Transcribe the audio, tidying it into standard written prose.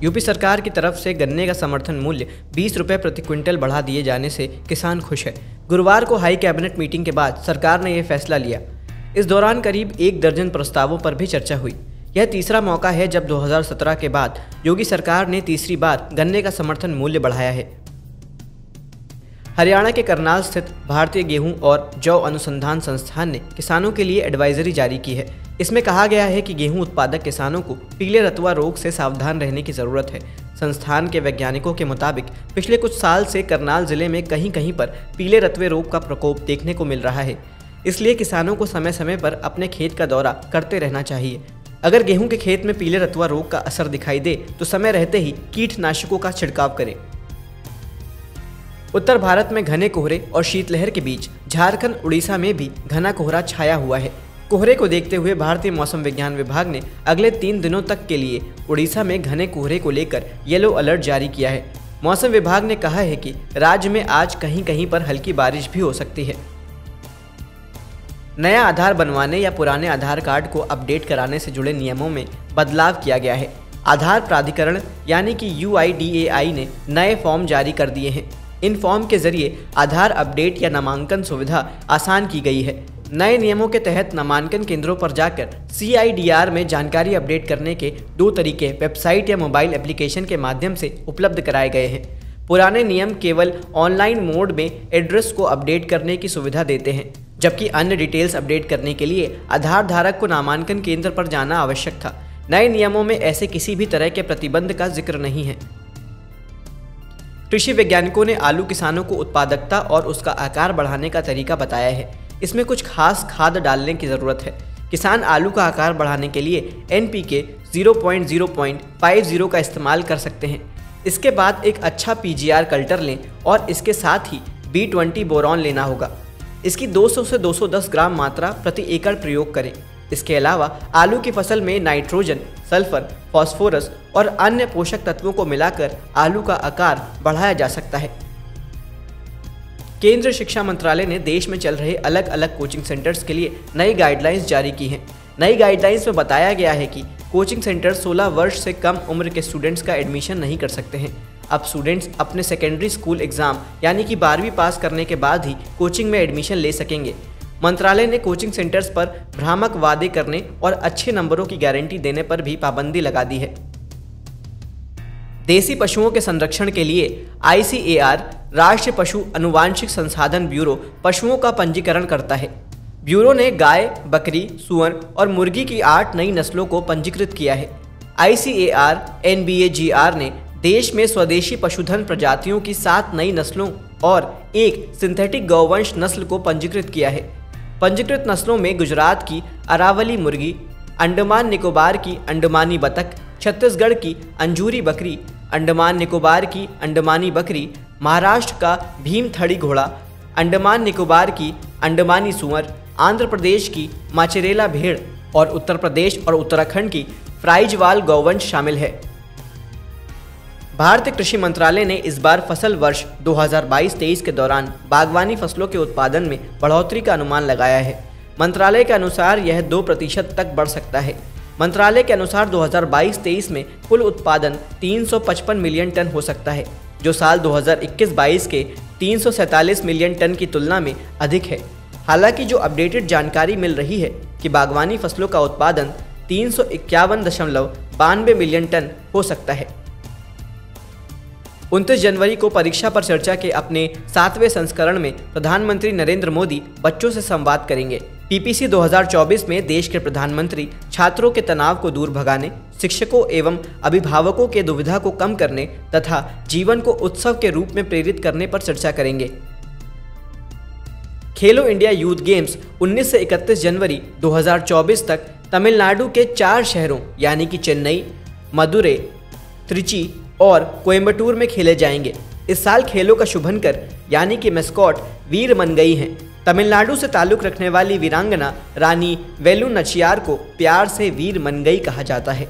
UP सरकार की तरफ से गन्ने का समर्थन मूल्य 20 रुपये प्रति क्विंटल बढ़ा दिए जाने से किसान खुश है। गुरुवार को हाई कैबिनेट मीटिंग के बाद सरकार ने यह फैसला लिया। इस दौरान करीब 1 दर्जन प्रस्तावों पर भी चर्चा हुई। यह तीसरा मौका है जब 2017 के बाद योगी सरकार ने तीसरी बार गन्ने का समर्थन मूल्य बढ़ाया है। हरियाणा के करनाल स्थित भारतीय गेहूं और जौ अनुसंधान संस्थान ने किसानों के लिए एडवाइजरी जारी की है। इसमें कहा गया है कि गेहूं उत्पादक किसानों को पीले रतुआ रोग से सावधान रहने की ज़रूरत है। संस्थान के वैज्ञानिकों के मुताबिक पिछले कुछ साल से करनाल जिले में कहीं कहीं पर पीले रतुए रोग का प्रकोप देखने को मिल रहा है। इसलिए किसानों को समय समय पर अपने खेत का दौरा करते रहना चाहिए। अगर गेहूं के खेत में पीले रतुआ रोग का असर दिखाई दे तो समय रहते ही कीटनाशकों का छिड़काव करें। उत्तर भारत में घने कोहरे और शीतलहर के बीच झारखंड, उड़ीसा में भी घना कोहरा छाया हुआ है। कोहरे को देखते हुए भारतीय मौसम विज्ञान विभाग ने अगले 3 दिनों तक के लिए उड़ीसा में घने कोहरे को लेकर येलो अलर्ट जारी किया है। मौसम विभाग ने कहा है कि राज्य में आज कहीं कहीं पर हल्की बारिश भी हो सकती है। नया आधार बनवाने या पुराने आधार कार्ड को अपडेट कराने से जुड़े नियमों में बदलाव किया गया है। आधार प्राधिकरण यानी कि UIDAI ने नए फॉर्म जारी कर दिए हैं। इन फॉर्म के जरिए आधार अपडेट या नामांकन सुविधा आसान की गई है। नए नियमों के तहत नामांकन केंद्रों पर जाकर CIDR में जानकारी अपडेट करने के 2 तरीके वेबसाइट या मोबाइल एप्लीकेशन के माध्यम से उपलब्ध कराए गए हैं। पुराने नियम केवल ऑनलाइन मोड में एड्रेस को अपडेट करने की सुविधा देते हैं, जबकि अन्य डिटेल्स अपडेट करने के लिए आधार धारक को नामांकन केंद्र पर जाना आवश्यक था। नए नियमों में ऐसे किसी भी तरह के प्रतिबंध का जिक्र नहीं है। कृषि वैज्ञानिकों ने आलू किसानों को उत्पादकता और उसका आकार बढ़ाने का तरीका बताया है। इसमें कुछ खास खाद डालने की ज़रूरत है। किसान आलू का आकार बढ़ाने के लिए NPK 0.0.50 का इस्तेमाल कर सकते हैं। इसके बाद एक अच्छा PGR कल्टर लें और इसके साथ ही B20 बोरॉन लेना होगा। इसकी 200 से 210 ग्राम मात्रा प्रति एकड़ प्रयोग करें। इसके अलावा आलू की फसल में नाइट्रोजन, सल्फर, फास्फोरस और अन्य पोषक तत्वों को मिलाकर आलू का आकार बढ़ाया जा सकता है। केंद्रीय शिक्षा मंत्रालय ने देश में चल रहे अलग अलग कोचिंग सेंटर्स के लिए नई गाइडलाइंस जारी की हैं। नई गाइडलाइंस में बताया गया है कि कोचिंग सेंटर 16 वर्ष से कम उम्र के स्टूडेंट्स का एडमिशन नहीं कर सकते हैं। अब स्टूडेंट्स अपने सेकेंडरी स्कूल एग्जाम यानी कि 12वीं पास करने के बाद ही कोचिंग में एडमिशन ले सकेंगे। मंत्रालय ने कोचिंग सेंटर्स पर भ्रामक वादे करने और अच्छे नंबरों की गारंटी देने पर भी पाबंदी लगा दी है। देसी पशुओं के संरक्षण के लिए ICAR राष्ट्रीय पशु अनुवांशिक संसाधन ब्यूरो पशुओं का पंजीकरण करता है। ब्यूरो ने गाय, बकरी, सूअर और मुर्गी की 8 नई नस्लों को पंजीकृत किया है। ICAR NBAGR ने देश में स्वदेशी पशुधन प्रजातियों की 7 नई नस्लों और 1 सिंथेटिक गौवंश नस्ल को पंजीकृत किया है। पंजीकृत नस्लों में गुजरात की अरावली मुर्गी, अंडमान निकोबार की अंडमानी बतख, छत्तीसगढ़ की अंजूरी बकरी, अंडमान निकोबार की अंडमानी बकरी, महाराष्ट्र का भीमथड़ी घोड़ा, अंडमान निकोबार की अंडमानी सूअर, आंध्र प्रदेश की माचेरेला भेड़ और उत्तर प्रदेश और उत्तराखंड की फ्राइजवाल गौवंश शामिल है। भारतीय कृषि मंत्रालय ने इस बार फसल वर्ष 2022-23 के दौरान बागवानी फसलों के उत्पादन में बढ़ोतरी का अनुमान लगाया है। मंत्रालय के अनुसार यह 2% तक बढ़ सकता है। मंत्रालय के अनुसार 2022-23 में कुल उत्पादन 355 मिलियन टन हो सकता है, जो साल 2021-22 के 347 मिलियन टन की तुलना में अधिक है। हालांकि जो अपडेटेड जानकारी मिल रही है कि बागवानी फसलों का उत्पादन 351.92 मिलियन टन हो सकता है। 29 जनवरी को परीक्षा पर चर्चा के अपने 7वें संस्करण में प्रधानमंत्री नरेंद्र मोदी बच्चों से संवाद करेंगे। PPC 2024 में देश के प्रधानमंत्री छात्रों के तनाव को दूर भगाने, शिक्षकों एवं अभिभावकों के दुविधा को कम करने तथा जीवन को उत्सव के रूप में प्रेरित करने पर चर्चा करेंगे। खेलो इंडिया यूथ गेम्स 19 से 31 जनवरी 2024 तक तमिलनाडु के 4 शहरों यानी कि चेन्नई, मदुरै, त्रिची और कोयम्बटूर में खेले जाएंगे। इस साल खेलों का शुभंकर यानी कि मैस्कॉट वीर मनगई हैं। तमिलनाडु से ताल्लुक रखने वाली वीरांगना रानी वेलु नचियार को प्यार से वीर मनगई कहा जाता है।